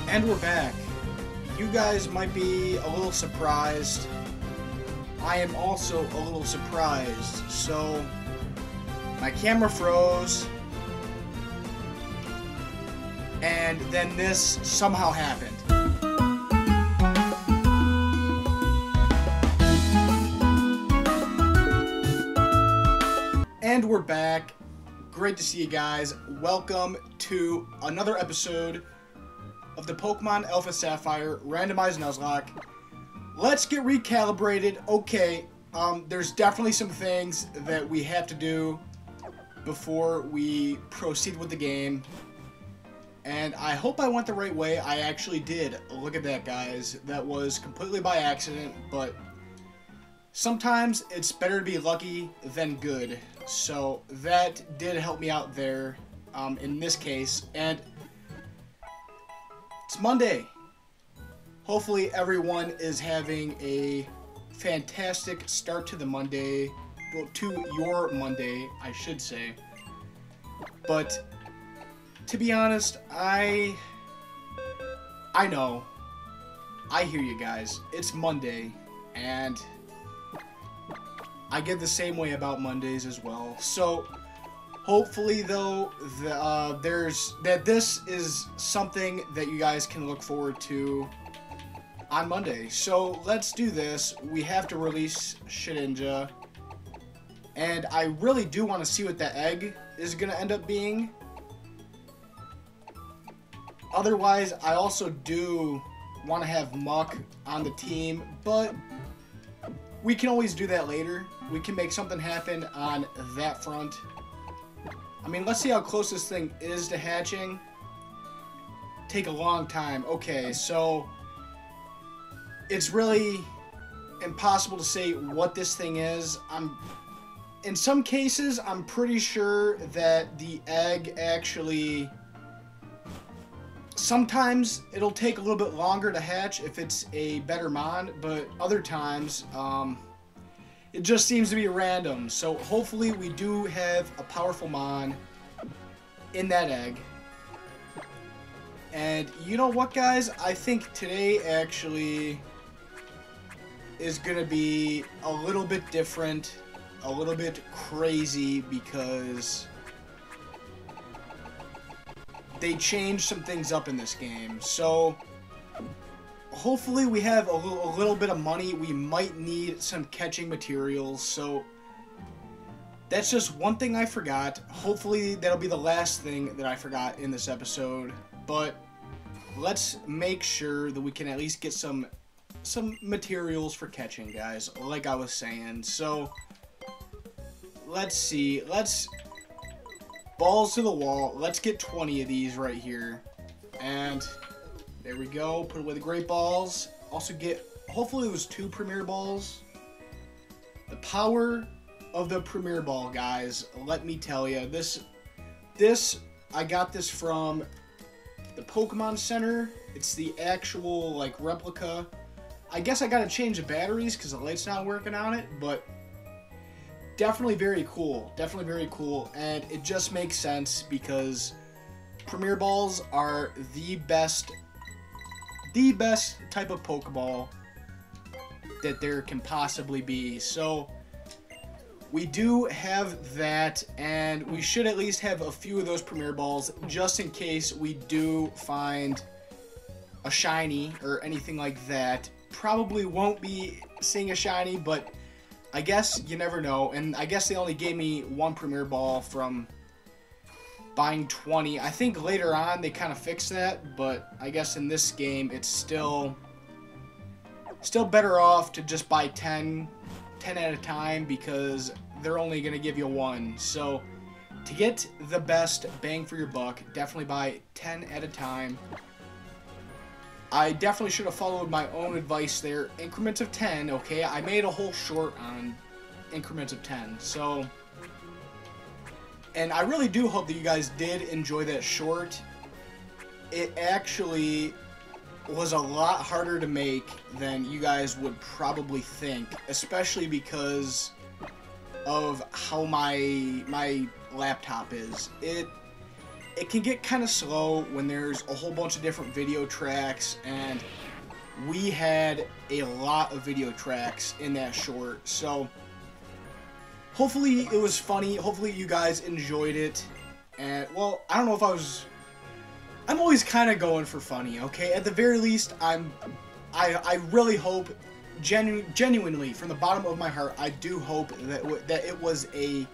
And we're back. You guys might be a little surprised. I am also a little surprised. So, my camera froze. And then this somehow happened. And we're back. Great to see you guys. Welcome to another episode of the Pokemon Alpha Sapphire Randomized Nuzlocke. Let's get recalibrated. Okay, there's definitely some things that we have to do before we proceed with the game. And I hope I went the right way. I actually did. Look at that, guys. That was completely by accident, but sometimes it's better to be lucky than good. So that did help me out there in this case. And it's Monday. Hopefully everyone is having a fantastic start to the Monday. Well, to your Monday, I should say. But to be honest, I know. I hear you guys. It's Monday, and I get the same way about Mondays as well. So hopefully, though, this is something that you guys can look forward to on Monday. So let's do this. We have to release Shedinja, and I really do want to see what that egg is going to end up being. Otherwise, I also do want to have Muck on the team, but we can always do that later. We can make something happen on that front. I mean, let's see how close this thing is to hatching. Take a long time. Okay, so it's really impossible to say what this thing is. In some cases, I'm pretty sure that the egg actually, sometimes it'll take a little bit longer to hatch if it's a better mon, but other times, it just seems to be random. So hopefully we do have a powerful mon in that egg. And you know what, guys? I think today actually is going to be a little bit different, a little bit crazy, because they changed some things up in this game. So hopefully we have a little bit of money. We might need some catching materials. So that's just one thing I forgot. Hopefully that'll be the last thing that I forgot in this episode. But let's make sure that we can at least get some materials for catching, guys, like I was saying. So let's see. Let's balls to the wall. Let's get 20 of these right here. And there we go. Put away the great balls. Also get, hopefully it was 2 premier balls. The power of the premier ball, guys. Let me tell you. This, I got this from the Pokemon Center. It's the actual, like, replica. I guess I gotta change the batteries because the light's not working on it, but definitely very cool. Definitely very cool. And it just makes sense because premier balls are the best type of Pokeball that there can possibly be. So we do have that, and we should at least have a few of those premier balls just in case we do find a shiny or anything like that. Probably won't be seeing a shiny, but I guess you never know. And I guess they only gave me 1 premier ball from buying 20. I think later on they kind of fixed that, but I guess in this game it's still better off to just buy 10 at a time, because they're only going to give you 1. So to get the best bang for your buck, definitely buy 10 at a time. I definitely should have followed my own advice there. Increments of 10, okay? I made a whole short on increments of 10. So, and I really do hope that you guys did enjoy that short. It actually was a lot harder to make than you guys would probably think, especially because of how my laptop is. it can get kind of slow when there's a whole bunch of different video tracks, and we had a lot of video tracks in that short, so hopefully it was funny. Hopefully you guys enjoyed it. And, well, I don't know if I'm always kind of going for funny, okay? At the very least, I really hope, genuinely, from the bottom of my heart, I do hope that it was an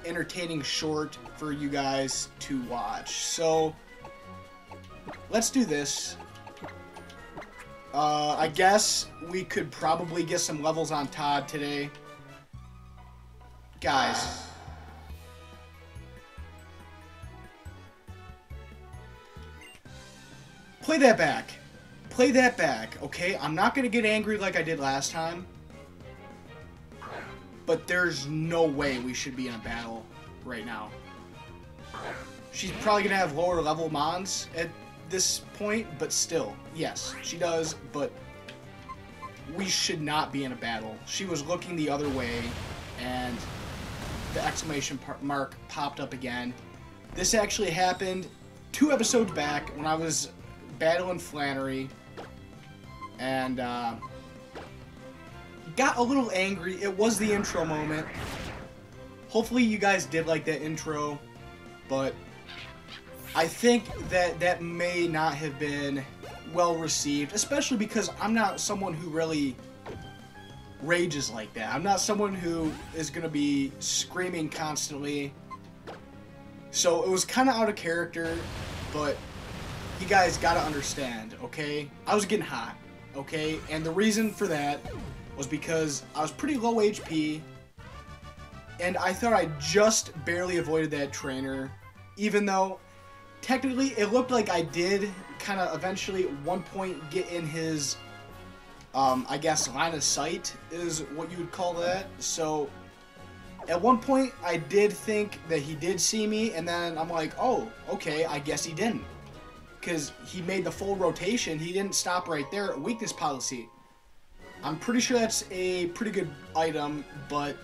entertaining short for you guys to watch. So, let's do this. I guess we could probably get some levels on Todd today. Guys. Play that back. Play that back, okay? I'm not going to get angry like I did last time. But there's no way we should be in a battle right now. She's probably going to have lower level mons at this point, but still, yes, she does, but we should not be in a battle. She was looking the other way, and the exclamation mark popped up again. This actually happened 2 episodes back when I was battling Flannery, and got a little angry. It was the intro moment. Hopefully you guys did like that intro, but I think that may not have been well received, especially because I'm not someone who really rages like that. I'm not someone who is going to be screaming constantly. So it was kind of out of character, but you guys got to understand, okay? I was getting hot, okay? And the reason for that was because I was pretty low HP, and I thought I just barely avoided that trainer, even though technically it looked like I did kind of eventually at one point get in his, I guess, line of sight is what you would call that. So at one point I did think that he did see me, and then I'm like, oh, okay, I guess he didn't. Because he made the full rotation, he didn't stop right there. Weakness policy. I'm pretty sure that's a pretty good item, but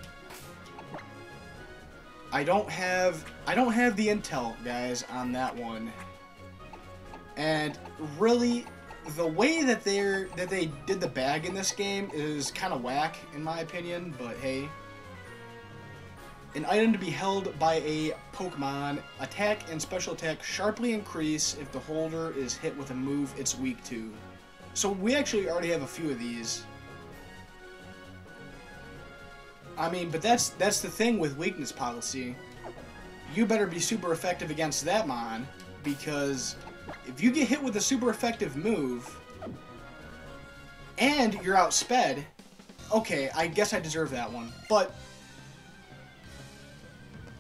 I don't have the intel, guys, on that one. And really, the way that they did the bag in this game is kind of whack, in my opinion. But hey, an item to be held by a Pokemon, attack and special attack sharply increase if the holder is hit with a move it's weak to. So we actually already have a few of these. I mean, but that's the thing with weakness policy. You better be super effective against that mon, because if you get hit with a super effective move and you're outsped, okay, I guess I deserve that one. But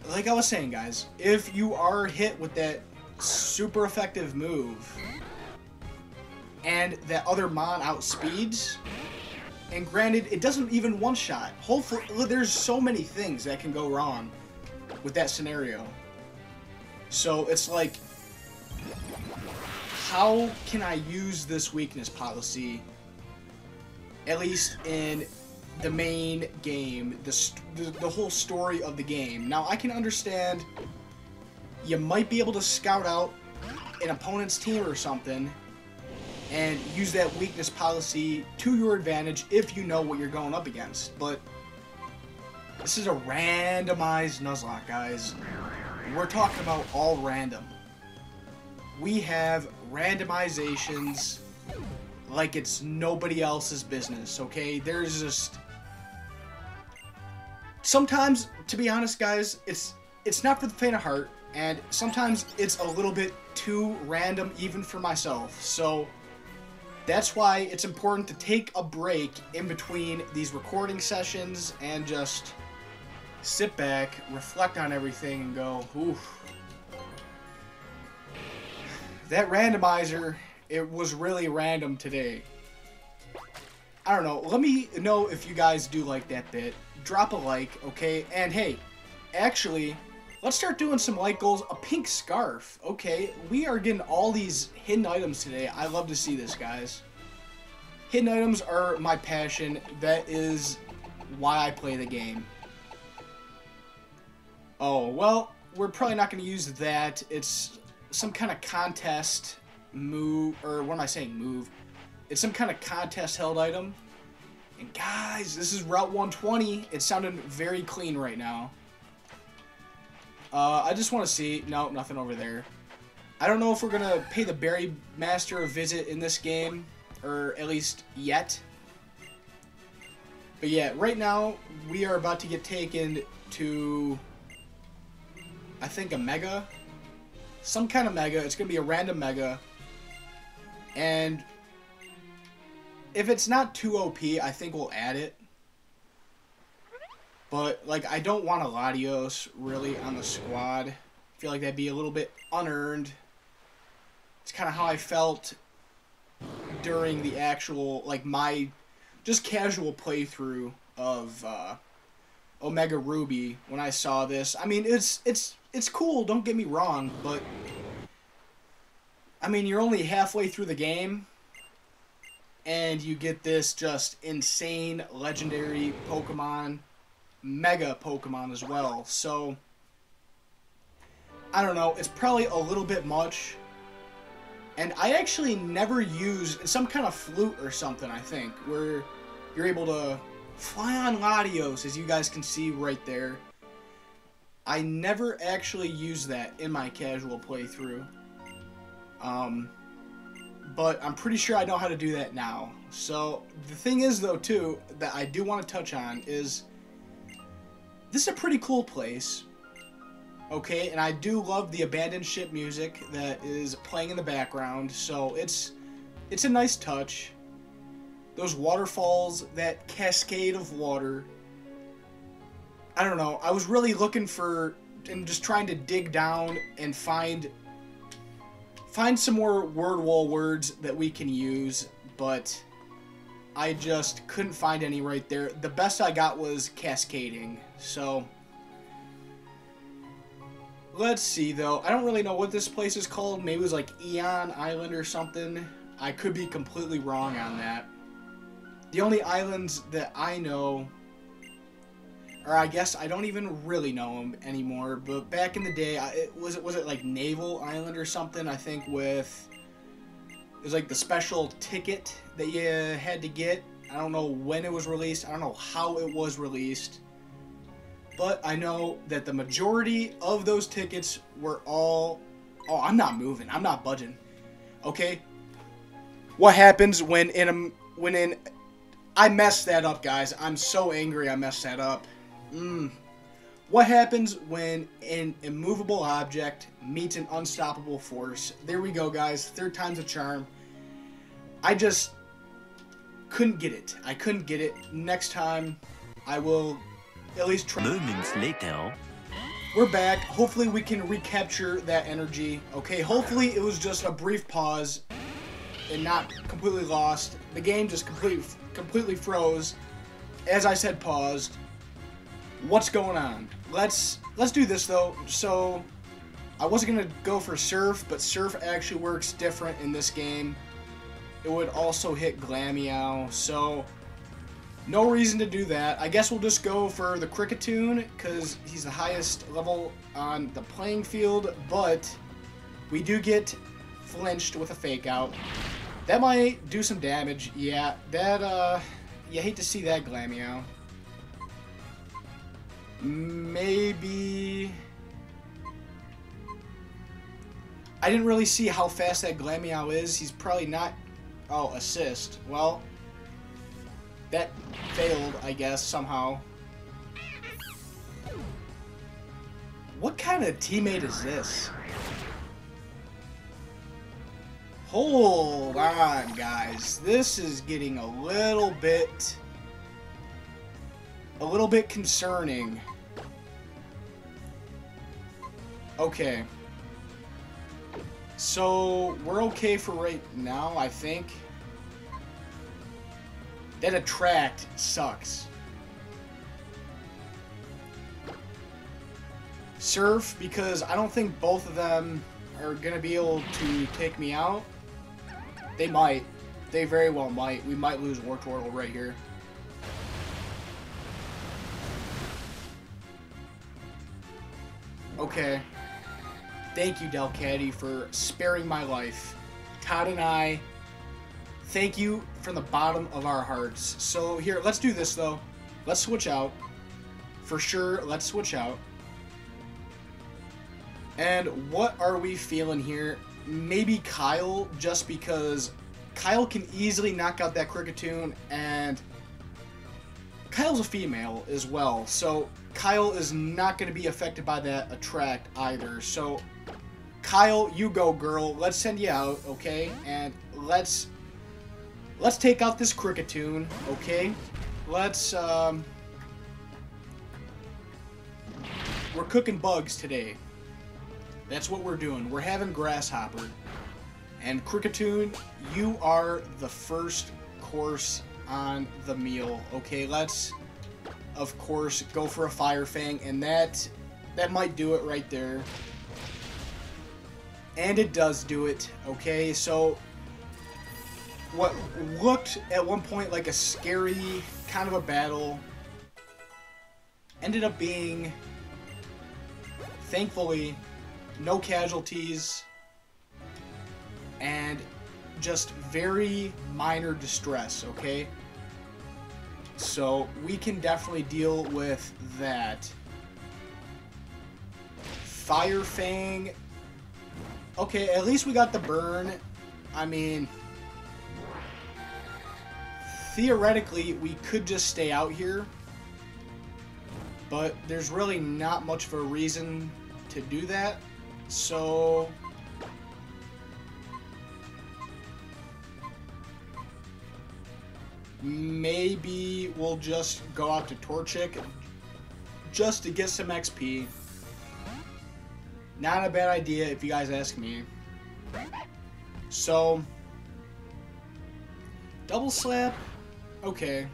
like I was saying, guys, if you are hit with that super effective move and that other mon outspeeds, and granted, it doesn't even one-shot. Hopefully, there's so many things that can go wrong with that scenario. So it's like, how can I use this weakness policy, at least in the main game, the whole story of the game? Now, I can understand you might be able to scout out an opponent's team or something and use that weakness policy to your advantage if you know what you're going up against. But this is a randomized Nuzlocke, guys. We're talking about all random. We have randomizations like it's nobody else's business, okay? There's just... Sometimes, to be honest, guys, it's not for the faint of heart, and sometimes it's a little bit too random even for myself. So that's why it's important to take a break in between these recording sessions and just sit back, reflect on everything, and go, oof. That randomizer, it was really random today. I don't know. Let me know if you guys do like that bit. Drop a like, okay? And hey, actually, let's start doing some like goals. A pink scarf. Okay, we are getting all these hidden items today. I love to see this, guys. Hidden items are my passion. That is why I play the game. Oh, well, we're probably not going to use that. It's some kind of contest move, or what am I saying, move? It's some kind of contest held item. And guys, this is Route 120. It sounded very clean right now. I just want to see. No, nothing over there. I don't know if we're going to pay the Berry Master a visit in this game, or at least yet. But yeah, right now, we are about to get taken to, I think, a Mega. Some kind of Mega. It's going to be a random Mega. And if it's not too OP, I think we'll add it. But, like, I don't want a Latios, really, on the squad. I feel like that'd be a little bit unearned. It's kind of how I felt during the actual, like, my just casual playthrough of Omega Ruby when I saw this. I mean, it's cool, don't get me wrong, but I mean, you're only halfway through the game and you get this just insane legendary Pokemon, Mega Pokemon as well. So I don't know, it's probably a little bit much. And I actually never used some kind of flute or something, I think, where you're able to fly on Latios, as you guys can see right there. I never actually used that in my casual playthrough. But I'm pretty sure I know how to do that now. So, the thing is, though, too, that I do want to touch on is this is a pretty cool place. Okay, and I do love the abandoned ship music that is playing in the background, so it's a nice touch. Those waterfalls, that cascade of water. I don't know, I was really looking for, and just trying to dig down and find some more word wall words that we can use, but I just couldn't find any right there. The best I got was cascading, so let's see, though. I don't really know what this place is called. Maybe it was like Eon Island or something. I could be completely wrong on that. The only islands that I know, or I guess I don't even really know them anymore, but back in the day, was it like Naval Island or something, I think, with, it was like the special ticket that you had to get. I don't know when it was released. I don't know how it was released. But I know that the majority of those tickets were all... Oh, I'm not moving. I'm not budging. Okay? What happens when I messed that up, guys. I'm so angry I messed that up. What happens when an immovable object meets an unstoppable force? There we go, guys. Third time's a charm. I just couldn't get it. I couldn't get it. Next time, I will at least try. Moments later. We're back. Hopefully we can recapture that energy. Okay, hopefully it was just a brief pause and not completely lost. The game just completely froze. As I said, paused. What's going on? Let's do this, though. So I wasn't gonna go for Surf, but Surf actually works different in this game. It would also hit Glameow, so no reason to do that. I guess we'll just go for the Kricketune, because he's the highest level on the playing field, but we do get flinched with a Fake Out. That might do some damage. Yeah, that, you hate to see that, Glameow. Maybe... I didn't really see how fast that Glameow is. He's probably not... Oh, assist. Well, that failed, I guess, somehow. What kind of teammate is this? Hold on, guys. This is getting a little bit concerning. Okay. So, we're okay for right now, I think. That Attract sucks. Surf, because I don't think both of them are going to be able to take me out. They might. They very well might. We might lose Wartortle right here. Okay. Thank you, Delcatty, for sparing my life. Todd and I, thank you from the bottom of our hearts. So here, let's do this though. Let's switch out. For sure, let's switch out. And what are we feeling here? Maybe Kyle, just because Kyle can easily knock out that Kricketune, and Kyle's a female as well, so Kyle is not going to be affected by that attract either. So Kyle, you go, girl. Let's send you out, okay? And let's take out this Kricketune, okay? We're cooking bugs today. That's what we're doing. We're having Grasshopper. And Kricketune, you are the first course on the meal. Okay, let's, of course, go for a Fire Fang, and that might do it right there. And it does do it. Okay, so what looked at one point like a scary kind of a battle ended up being, thankfully, no casualties and just very minor distress, okay? So we can definitely deal with that. Fire Fang. Okay, at least we got the burn. I mean, theoretically, we could just stay out here, but there's really not much of a reason to do that. So maybe we'll just go out to Torchic just to get some XP. Not a bad idea if you guys ask me. So Double Slap, okay.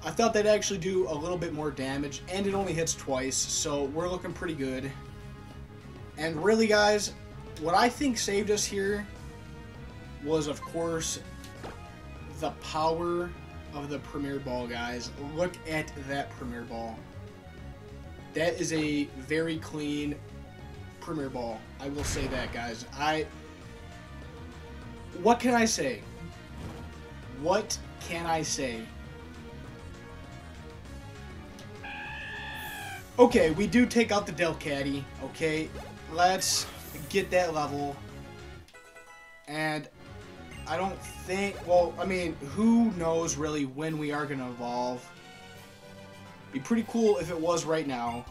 I thought that'd actually do a little bit more damage, and it only hits twice, so we're looking pretty good. And really, guys, what I think saved us here was, of course, the power of the Premier Ball, guys. Look at that Premier Ball. That is a very clean Premier Ball. I will say that, guys. What can I say? What can I say? Okay, we do take out the Delcatty. Okay, let's get that level. And I don't think, well, I mean, who knows really when we are going to evolve. Be pretty cool if it was right now.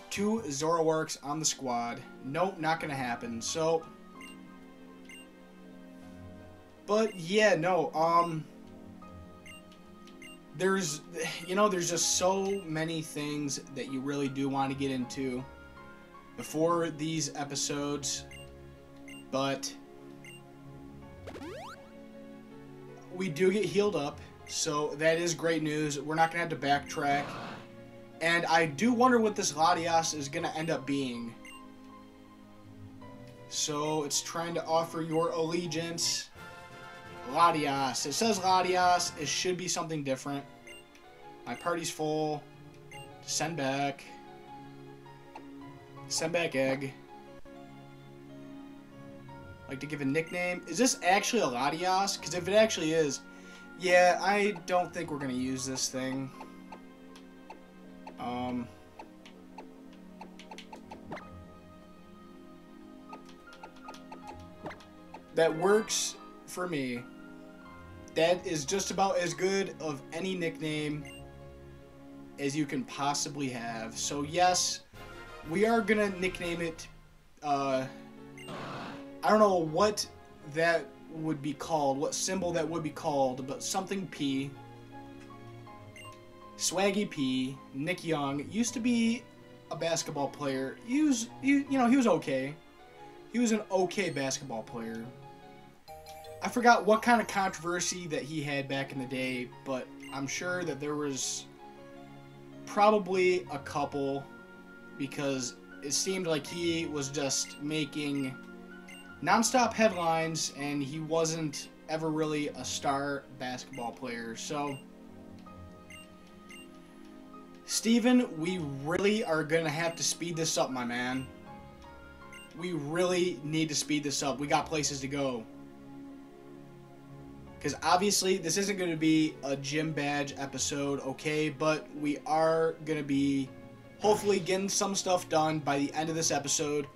2 Zoroarks on the squad. Nope, not going to happen. So, but yeah, no, there's just so many things that you really do want to get into before these episodes, but we do get healed up, so that is great news. We're not going to have to backtrack, and I do wonder what this Latias is going to end up being. So it's trying to offer your allegiance. Latias. It says Latias. It should be something different. My party's full. Send back. Send back egg. Like to give a nickname. Is this actually a Latias? Because if it actually is, yeah, I don't think we're going to use this thing. That works for me. That is just about as good of any nickname as you can possibly have. So yes, we are gonna nickname it, I don't know what that would be called, what symbol that would be called, but something P. Swaggy P. Nick Young used to be a basketball player. He was okay. He was an okay basketball player. I forgot what kind of controversy that he had back in the day, but I'm sure that there was probably a couple, because it seemed like he was just making non-stop headlines and he wasn't ever really a star basketball player. So Steven, we really are gonna have to speed this up, my man. We really need to speed this up. We got places to go. Because obviously, this isn't going to be a gym badge episode, okay? But we are going to be hopefully getting some stuff done by the end of this episode.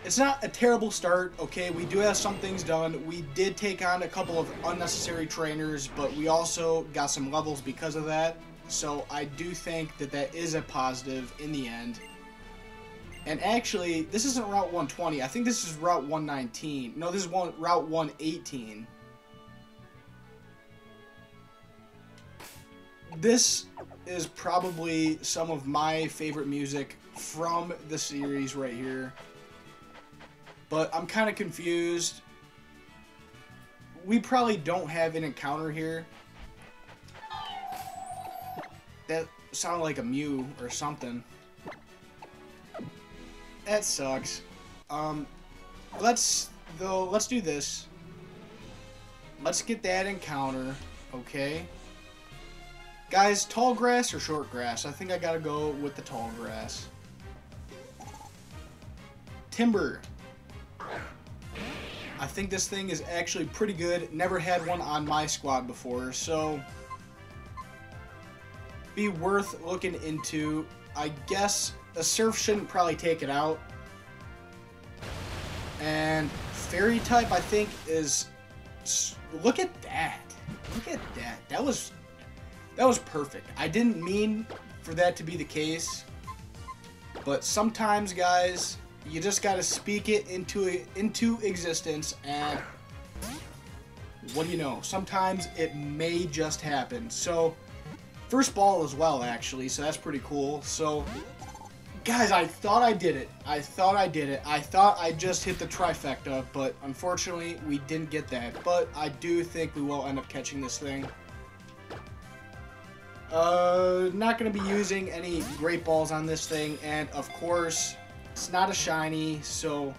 It's not a terrible start, okay? We do have some things done. We did take on a couple of unnecessary trainers, but we also got some levels because of that. So I do think that that is a positive in the end. And actually, this isn't Route 120. I think this is Route 119. No, this is Route 118. This is probably some of my favorite music from the series right here. But I'm kind of confused. We probably don't have an encounter here. That sounded like a Mew or something. That sucks. Let's do this. Let's get that encounter, okay? Guys, tall grass or short grass? I think I gotta go with the tall grass. Timber. I think this thing is actually pretty good. Never had one on my squad before, so be worth looking into. I guess a surf shouldn't probably take it out. And fairy type, I think, is... Look at that. Look at that. That was perfect. I didn't mean for that to be the case. But sometimes, guys, you just gotta speak it into existence, and what do you know? Sometimes it may just happen. So, first ball as well, actually, so that's pretty cool. So, guys, I thought I did it. I thought I just hit the trifecta, but unfortunately, we didn't get that. But I do think we will end up catching this thing. Not going to be using any great balls on this thing, and of course, it's not a shiny, so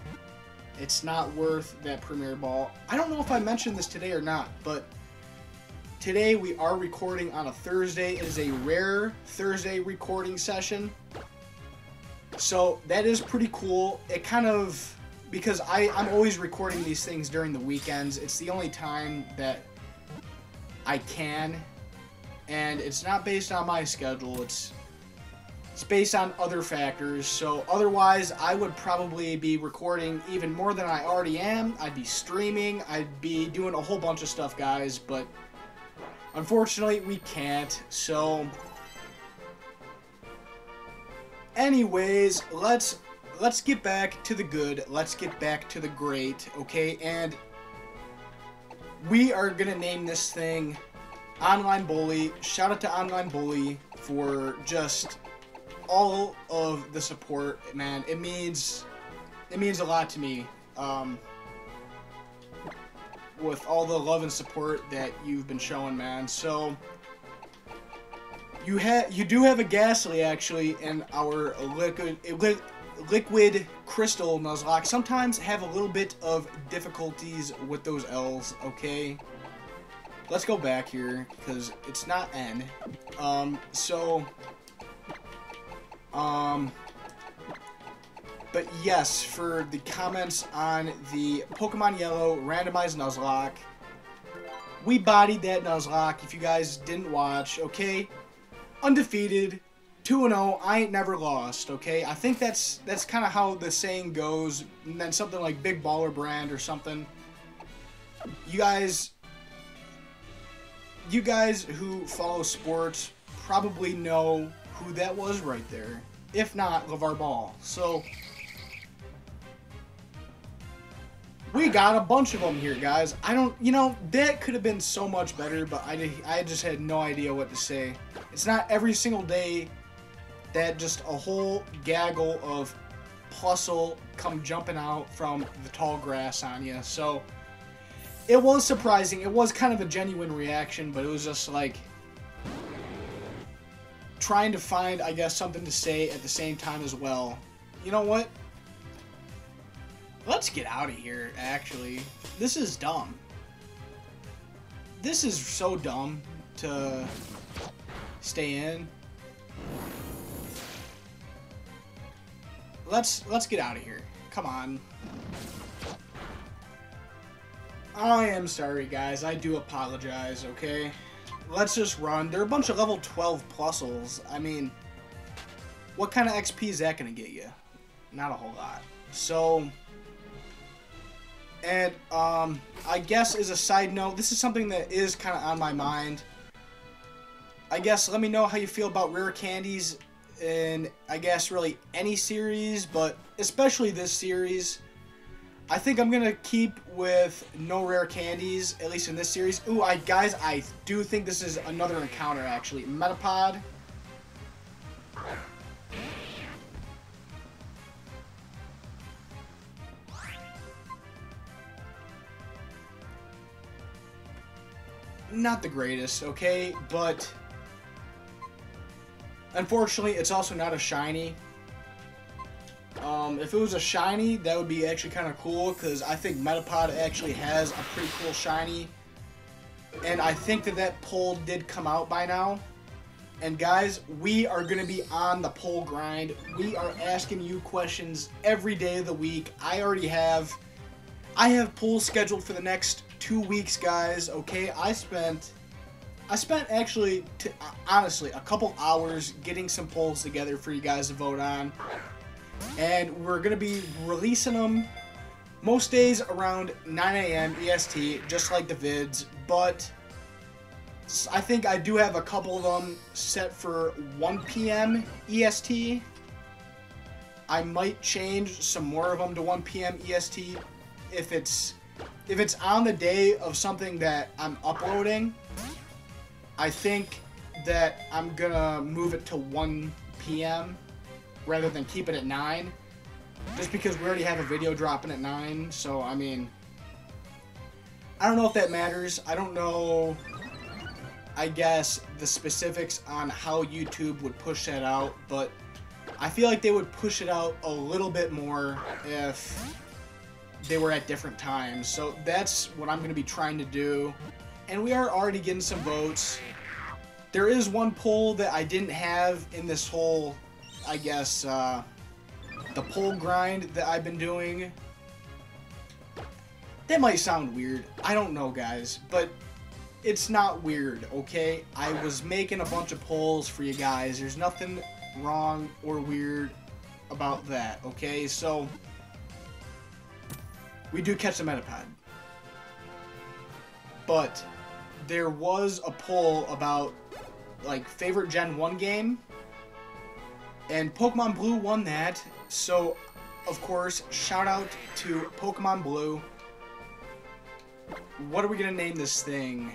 it's not worth that premier ball. I don't know if I mentioned this today or not, but today we are recording on a Thursday. It is a rare Thursday recording session. So that is pretty cool. It kind of, because I'm always recording these things during the weekends. It's the only time that I can. And it's not based on my schedule. It's based on other factors. So otherwise, I would probably be recording even more than I already am. I'd be streaming. I'd be doing a whole bunch of stuff, guys. But unfortunately, we can't. So anyways, let's get back to the good. Let's get back to the great, okay? And we are gonna name this thing Online Bully. Shout out to Online Bully for just all of the support, man. It means a lot to me. With all the love and support that you've been showing, man. So you do have a Ghastly actually in our liquid crystal Nuzlocke. Sometimes have a little bit of difficulties with those L's, okay? Let's go back here, because it's not N. But yes, for the comments on the Pokemon Yellow Randomized Nuzlocke, we bodied that Nuzlocke, if you guys didn't watch, okay? Undefeated, 2-0, I ain't never lost, okay? I think that's kind of how the saying goes, and then something like Big Baller Brand or something. You guys who follow sports probably know who that was right there. If not, LeVar Ball. So we got a bunch of them here, guys. That could have been so much better, but I just had no idea what to say. It's not every single day that just a whole gaggle of Plusle come jumping out from the tall grass on you. So it was surprising. It was kind of a genuine reaction, but it was just like trying to find, I guess, something to say at the same time as well. You know what? Let's get out of here, actually. This is dumb. This is so dumb to stay in. Let's get out of here. Come on. I am sorry, guys. I do apologize, okay? Let's just run. There are a bunch of level 12 plusles. I mean, what kind of XP is that going to get you? Not a whole lot. So, and I guess as a side note, this is something that is kind of on my mind. I guess let me know how you feel about rare candies in, I guess, really any series, but especially this series. I think I'm going to keep with no rare candies, at least in this series. Ooh, guys, I do think this is another encounter, actually. Metapod. Not the greatest, okay? But unfortunately, it's also not a shiny. If it was a shiny, that would be actually kind of cool, because I think Metapod actually has a pretty cool shiny. And I think that poll did come out by now. And guys, we are going to be on the poll grind. We are asking you questions every day of the week. I have polls scheduled for the next 2 weeks, guys, okay? I spent actually, honestly, a couple hours getting some polls together for you guys to vote on. And we're going to be releasing them most days around 9 a.m. EST, just like the vids. But I think I do have a couple of them set for 1 p.m. EST. I might change some more of them to 1 p.m. EST if it's on the day of something that I'm uploading. I think that I'm gonna move it to 1 p.m. rather than keep it at 9, just because we already have a video dropping at 9. So I mean, I don't know if that matters. I don't know, I guess, the specifics on how YouTube would push that out, but I feel like they would push it out a little bit more if they were at different times. So that's what I'm going to be trying to do. And we are already getting some votes. There is one poll that I didn't have in this whole, I guess, the poll grind that I've been doing. That might sound weird. I don't know, guys, but it's not weird, okay? I was making a bunch of polls for you guys. There's nothing wrong or weird about that, okay? So we do catch the Metapod. But there was a poll about, like, favorite Gen 1 game. And Pokemon Blue won that. So, of course, shout out to Pokemon Blue. What are we going to name this thing?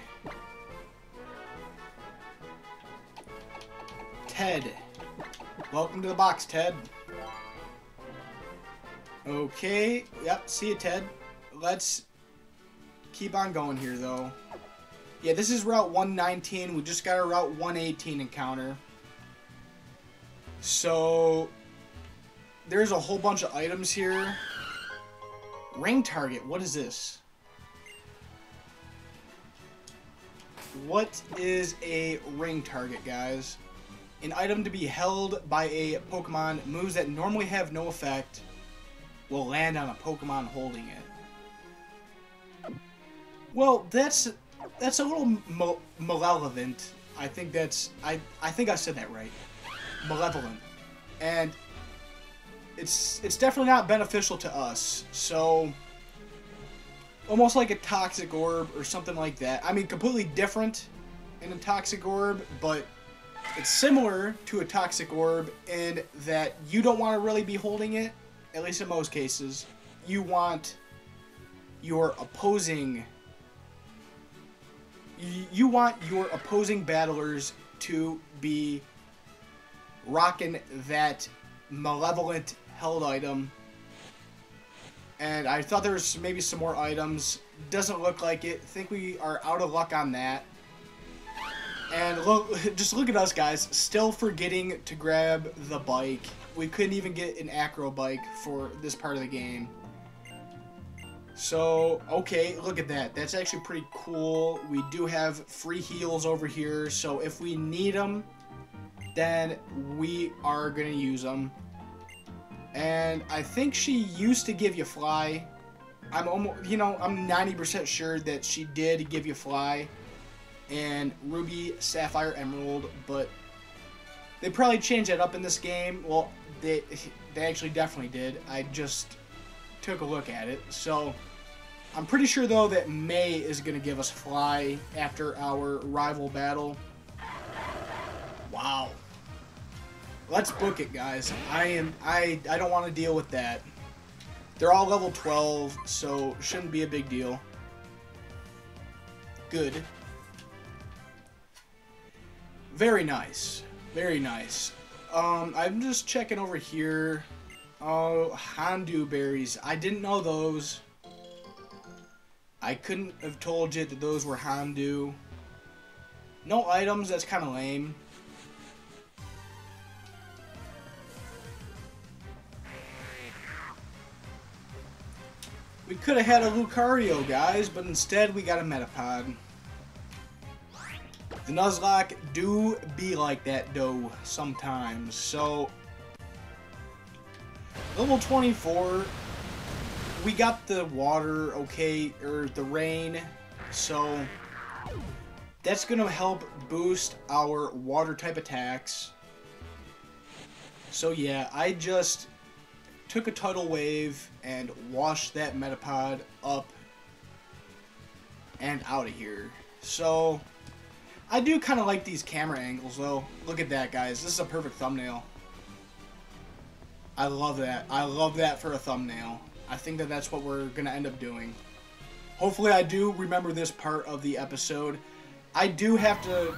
Ted. Welcome to the box, Ted. Okay, yep, see you, Ted. Let's keep on going here, though. Yeah, this is Route 119. We just got a Route 118 encounter. So, there's a whole bunch of items here. Ring target, what is this? What is a ring target, guys? An item to be held by a Pokemon. Moves that normally have no effect will land on a Pokemon holding it. Well, that's a little malevolent. I think I think I said that right. Malevolent. And it's definitely not beneficial to us. So, almost like a Toxic Orb or something like that. I mean, completely different in a Toxic Orb, but it's similar to a Toxic Orb in that you don't want to really be holding it, at least in most cases. You want your opposing battlers to be rocking that malevolent held item. And I thought there was maybe some more items. Doesn't look like it. Think we are out of luck on that. And look, just look at us, guys. Still forgetting to grab the bike. We couldn't even get an acro bike for this part of the game. So, okay, look at that. That's actually pretty cool. We do have free heals over here. So if we need them, then we are going to use them. And I think she used to give you Fly. I'm almost, I'm 90% sure that she did give you Fly and Ruby, Sapphire, Emerald, but they probably changed that up in this game. Well, they actually definitely did. I just took a look at it. So I'm pretty sure though that May is going to give us Fly after our rival battle. Wow. Let's book it, guys. I don't want to deal with that. They're all level 12, so shouldn't be a big deal. Good. Very nice. Very nice. I'm just checking over here. Oh, Hondu berries. I didn't know those. I couldn't have told you that those were Hondu. No items, that's kind of lame. We could have had a Lucario, guys, but instead we got a Metapod. The Nuzlocke do be like that, though, sometimes. So, level 24, we got the water, okay, or the rain, so that's going to help boost our water-type attacks. So, yeah, I just took a Tidal Wave and washed that Metapod up and out of here. So, I do kind of like these camera angles, though. Look at that, guys. This is a perfect thumbnail. I love that. I love that for a thumbnail. I think that that's what we're going to end up doing. Hopefully, I do remember this part of the episode. I do have to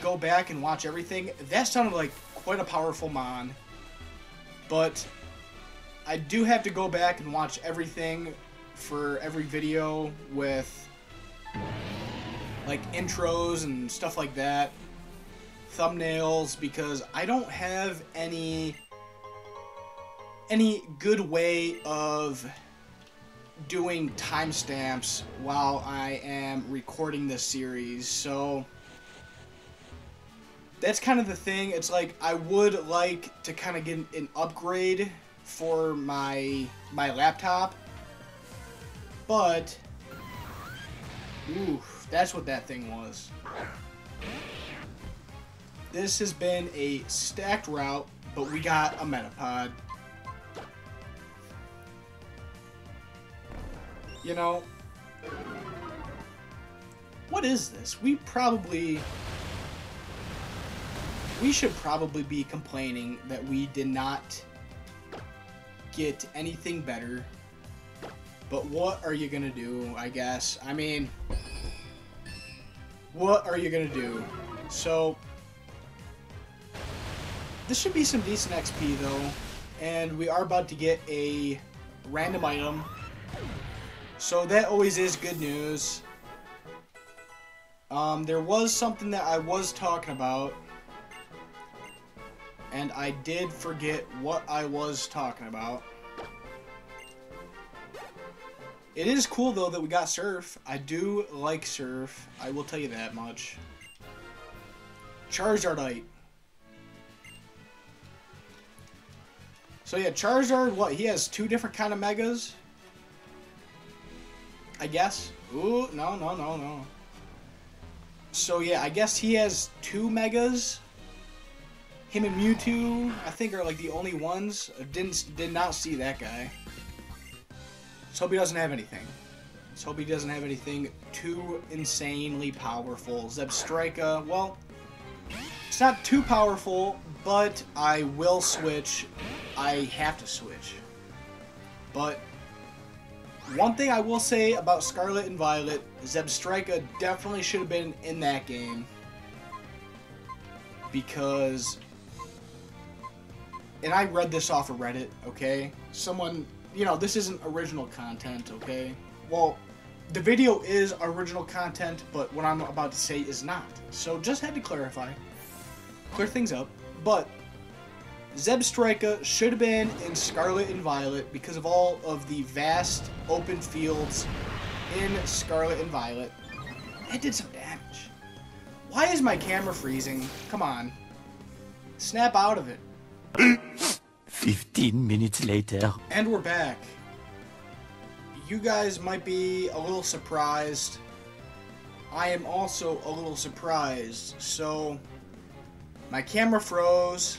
go back and watch everything. That sounded like quite a powerful Mon. But I do have to go back and watch everything for every video with like intros and stuff like that, thumbnails, because I don't have any good way of doing timestamps while I am recording this series. So that's kind of the thing. It's like I would like to kind of get an upgrade for my laptop, but ooh, that's what that thing was. This has been a stacked route, but we got a Metapod. You know, what is this? We should probably be complaining that we did not get anything better. But what are you gonna do, I guess? I mean, what are you gonna do? So, this should be some decent XP though, and we are about to get a random item, so that always is good news. There was something that I was talking about, and I did forget what I was talking about. It is cool, though, that we got Surf. I do like Surf. I will tell you that much. Charizardite. So, yeah, Charizard, what? He has two different kind of Megas? I guess. Ooh, no. So, yeah, I guess he has two Megas. Him and Mewtwo, I think, are, like, the only ones. Did not see that guy. Let's hope he doesn't have anything. Let's hope he doesn't have anything too insanely powerful. Zebstrika, well, it's not too powerful, but I will switch. I have to switch. But one thing I will say about Scarlet and Violet, Zebstrika definitely should have been in that game. Because, and I read this off of Reddit, okay? Someone, you know, this isn't original content, okay? Well, the video is original content, but what I'm about to say is not. So just had to clarify. Clear things up. But Zebstrika should have been in Scarlet and Violet because of all of the vast open fields in Scarlet and Violet. It did some damage. Why is my camera freezing? Come on. Snap out of it. 15 minutes later. And we're back. You guys might be a little surprised. I am also a little surprised. So, my camera froze.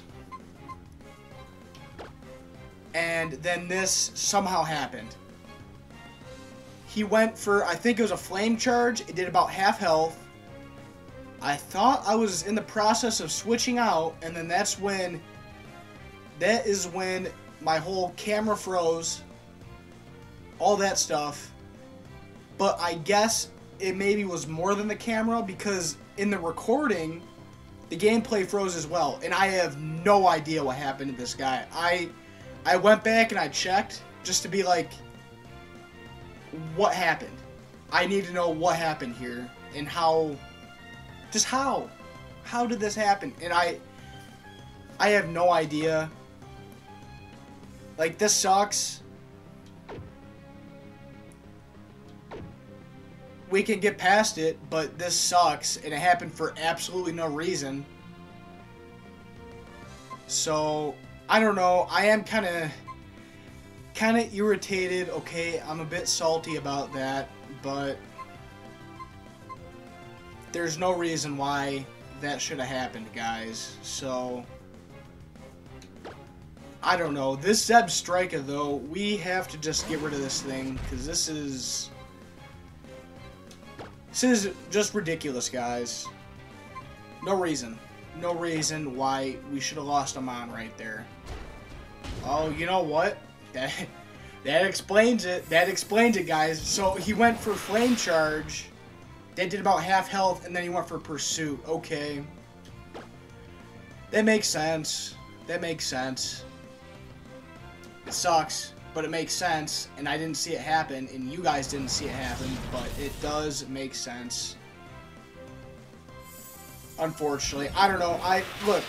And then this somehow happened. He went for, I think it was a flame charge. It did about half health. I thought I was in the process of switching out, and then that is when my whole camera froze. All that stuff. But I guess it maybe was more than the camera, because in the recording, the gameplay froze as well. And I have no idea what happened to this guy. I went back and I checked just to be like, what happened? I need to know what happened here and how. Just how? How did this happen? And I have no idea. Like, this sucks. We can get past it, but this sucks, and it happened for absolutely no reason. So, I don't know. I am kind of irritated. Okay, I'm a bit salty about that, but there's no reason why that should have happened, guys. So, I don't know. This Zeb Striker, though, we have to just get rid of this thing, because this is just ridiculous, guys. No reason. No reason why we should have lost him on right there. Oh, you know what? That explains it. That explains it, guys. So he went for Flame Charge. That did about half health, and then he went for Pursuit. Okay. That makes sense. That makes sense. It sucks, but it makes sense, and I didn't see it happen, and you guys didn't see it happen, but it does make sense. Unfortunately. I don't know. Look,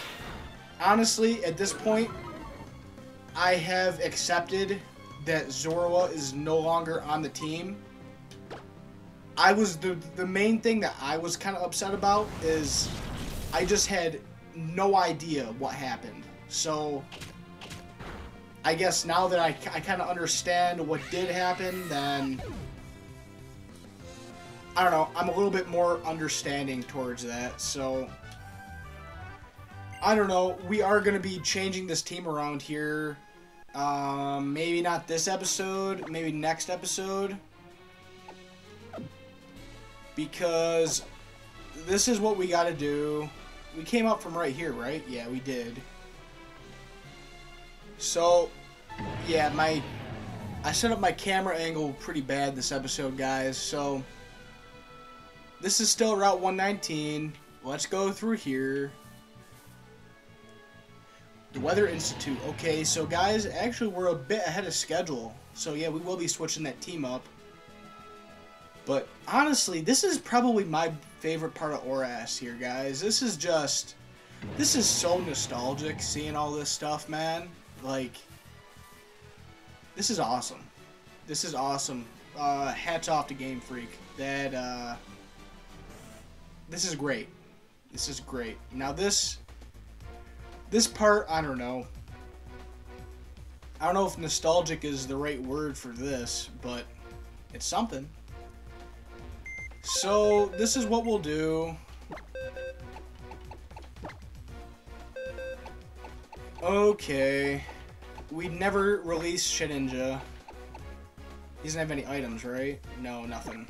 honestly, at this point, I have accepted that Zorua is no longer on the team. The main thing that I was kind of upset about is I just had no idea what happened. So, I guess now that I kind of understand what did happen, then I don't know, I'm a little bit more understanding towards that. So, I don't know, we are going to be changing this team around here. Maybe not this episode, maybe next episode. Because this is what we got to do. We came up from right here, right? Yeah, we did. So, yeah, I set up my camera angle pretty bad this episode, guys. So, this is still Route 119. Let's go through here. The Weather Institute. Okay, so guys, actually we're a bit ahead of schedule. So, yeah, we will be switching that team up. But, honestly, this is probably my favorite part of ORAS here, guys. This is so nostalgic, seeing all this stuff, man. Like, this is awesome. This is awesome. Hats off to Game Freak. This is great. This is great. Now, this part, I don't know. I don't know if nostalgic is the right word for this, but it's something. So, this is what we'll do. Okay. We never released Shedinja. He doesn't have any items, right? No, nothing.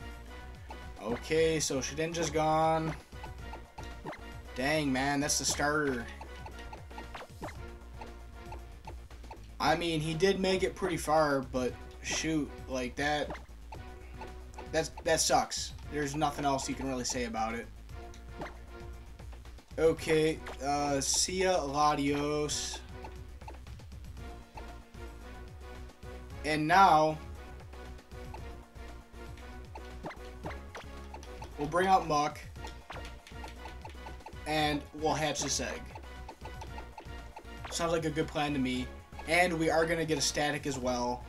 Okay, so Shedinja's gone. Dang, man, that's the starter. I mean, he did make it pretty far, but shoot, like that sucks. There's nothing else you can really say about it. Okay, see ya, Latios. And now, we'll bring out Muck, and we'll hatch this egg. Sounds like a good plan to me. And we are going to get a static as well.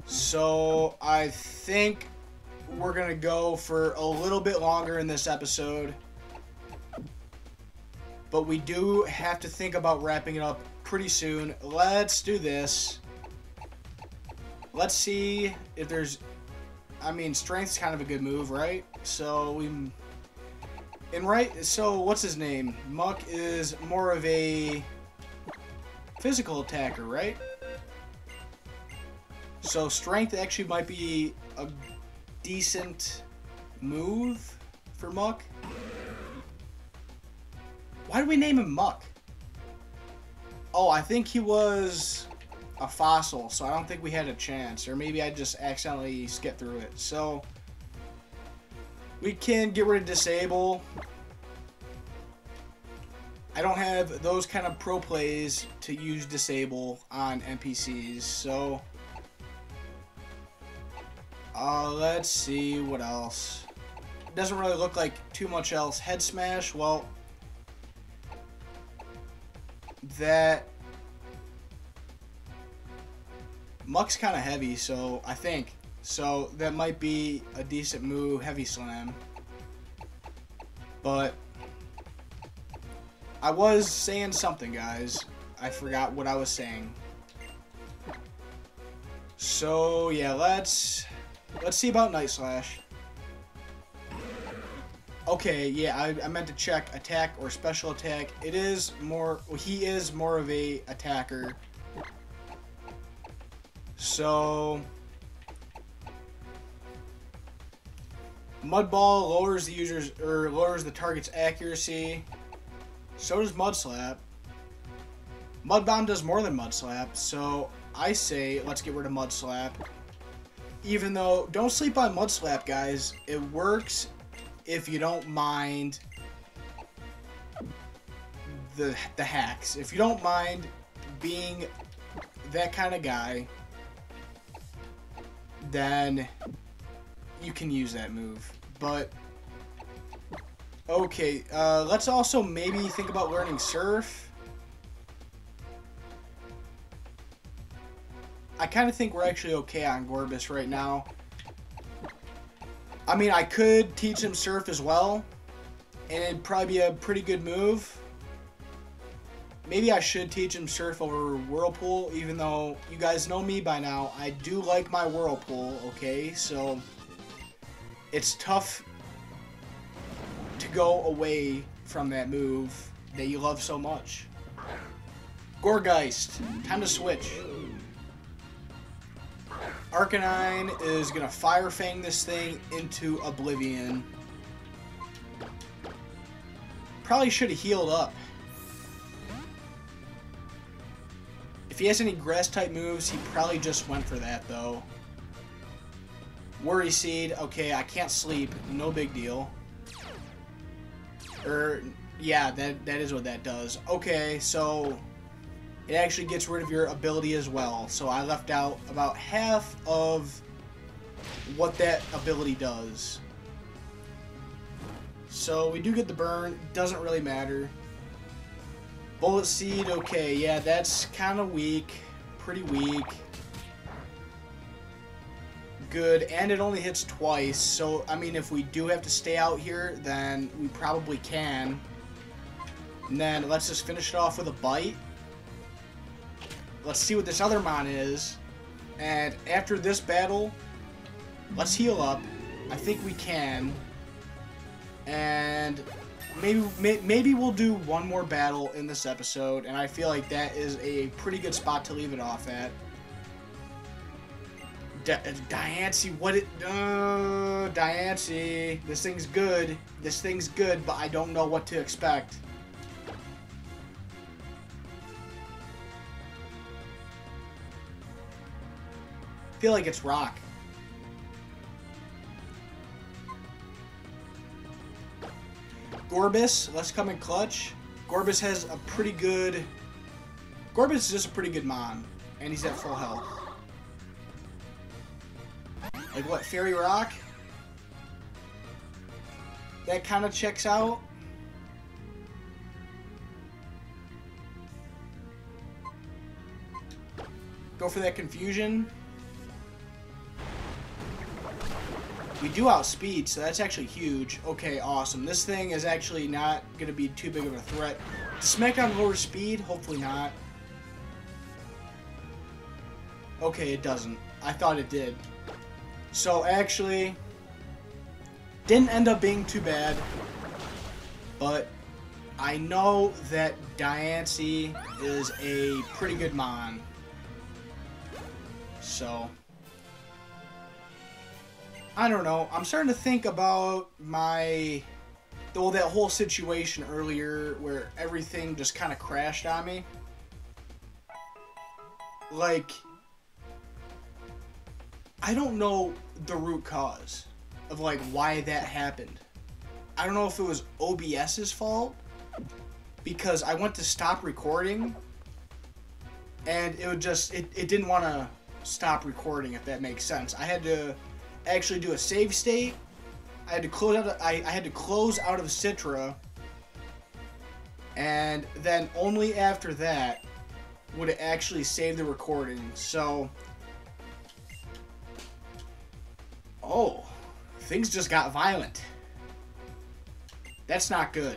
So, I think we're going to go for a little bit longer in this episode. but we do have to think about wrapping it up pretty soon. Let's do this. Let's see if there's... I mean, strength's kind of a good move, right? So we... And right, so what's his name? Muck is more of a physical attacker, right? So strength actually might be a decent move for Muck. Why did we name him Muck? Oh, I think he was a fossil, so I don't think we had a chance. Or maybe I just accidentally skipped through it. So we can get rid of Disable. I don't have those kind of pro plays to use Disable on NPCs, so let's see what else. It doesn't really look like too much else. Head Smash, well, that Muck's kind of heavy, so I think so that might be a decent move. Heavy Slam, but I was saying something, guys. I forgot what I was saying. So yeah, let's see about Night Slash. Okay, yeah, I meant to check attack or special attack. It is more, well, he is more of a attacker. So Mud Ball lowers the user's, or lowers the target's accuracy. So does Mud Slap. Mud Bomb does more than Mud Slap, so I say let's get rid of Mud Slap. Even though, don't sleep on Mud Slap, guys. It works if you don't mind the hacks. If you don't mind being that kind of guy, then you can use that move. But okay, let's also maybe think about learning Surf. I kind of think we're actually okay on Gorbis right now. I mean, I could teach him Surf as well, and it'd probably be a pretty good move. Maybe I should teach him Surf over Whirlpool, even though you guys know me by now. I do like my Whirlpool, okay? So it's tough to go away from that move that you love so much. Gourgeist, time to switch. Arcanine is gonna Fire Fang this thing into oblivion. Probably should have healed up. If he has any grass type moves, he probably just went for that though. Worry Seed, okay, I can't sleep, no big deal. Yeah, that is what that does. Okay, so it actually gets rid of your ability as well. So I left out about half of what that ability does. So we do get the burn, doesn't really matter. Bullet Seed, okay, yeah, that's kind of weak, pretty weak. Good, and it only hits twice, so, I mean, if we do have to stay out here, then we probably can. And then let's just finish it off with a Bite. Let's see what this other mon is. And after this battle, let's heal up. I think we can. And maybe we'll do one more battle in this episode, and I feel like that is a pretty good spot to leave it off at. Diancie, what it... Diancie. This thing's good. This thing's good, but I don't know what to expect. I feel like it's Rock. Gorbis, let's come in clutch. Gorbis has a pretty good... Gorbis is just a pretty good mon, and he's at full health. Like what, Fairy Rock? That kind of checks out. Go for that Confusion. We do outspeed, so that's actually huge. Okay, awesome. This thing is actually not going to be too big of a threat. Does Smackdown lower speed? Hopefully not. Okay, it doesn't. I thought it did. So, actually, didn't end up being too bad. But I know that Diancie is a pretty good mon. So, I don't know. I'm starting to think about that whole situation earlier where everything just kind of crashed on me. Like, I don't know the root cause of, like, why that happened. I don't know if it was OBS's fault, because I went to stop recording, and it didn't want to stop recording, if that makes sense. I had to actually do a save state. I had to close out of Citra, and then only after that would it actually save the recording. So, oh, things just got violent. That's not good.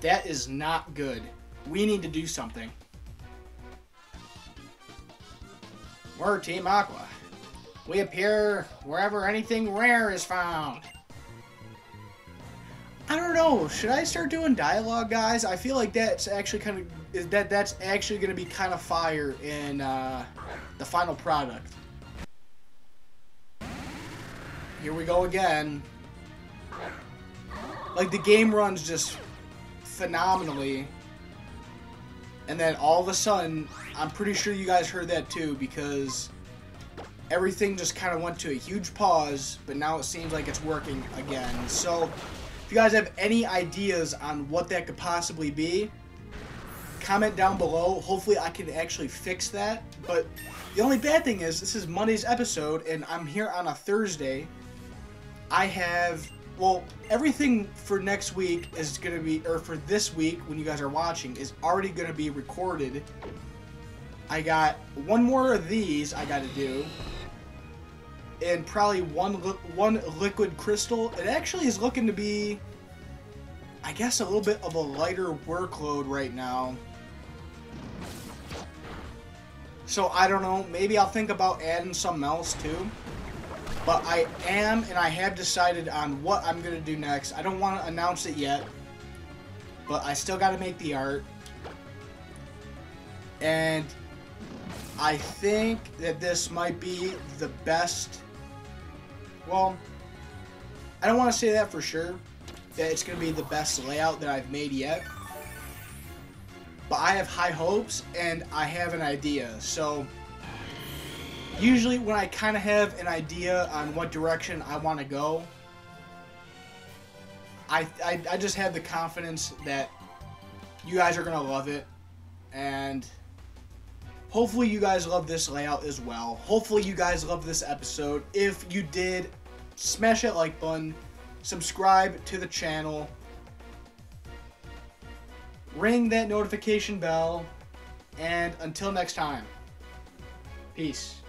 That is not good. We need to do something. We're Team Aqua. We appear wherever anything rare is found. I don't know. Should I start doing dialogue, guys? I feel like that's actually that's actually going to be kind of fire in the final product. Here we go again. Like, the game runs just phenomenally. And then all of a sudden, I'm pretty sure you guys heard that too, because everything just kind of went to a huge pause, but now it seems like it's working again. So, if you guys have any ideas on what that could possibly be, comment down below. Hopefully I can actually fix that. But the only bad thing is, this is Monday's episode, and I'm here on a Thursday. I have... Well, everything for next week is going to be, or for this week, when you guys are watching, is already going to be recorded. I got one more of these I got to do. And probably one liquid crystal. It actually is looking to be, I guess, a little bit of a lighter workload right now. So, I don't know. Maybe I'll think about adding something else, too. But I have decided on what I'm going to do next. I don't want to announce it yet. But I still got to make the art. And I think that this might be the best... Well, I don't want to say that for sure. That it's going to be the best layout that I've made yet. But I have high hopes, and I have an idea. So... Usually when I kind of have an idea on what direction I want to go, I just have the confidence that you guys are going to love it. And hopefully you guys love this layout as well. Hopefully you guys love this episode. If you did, smash that like button, subscribe to the channel, ring that notification bell, and until next time, peace.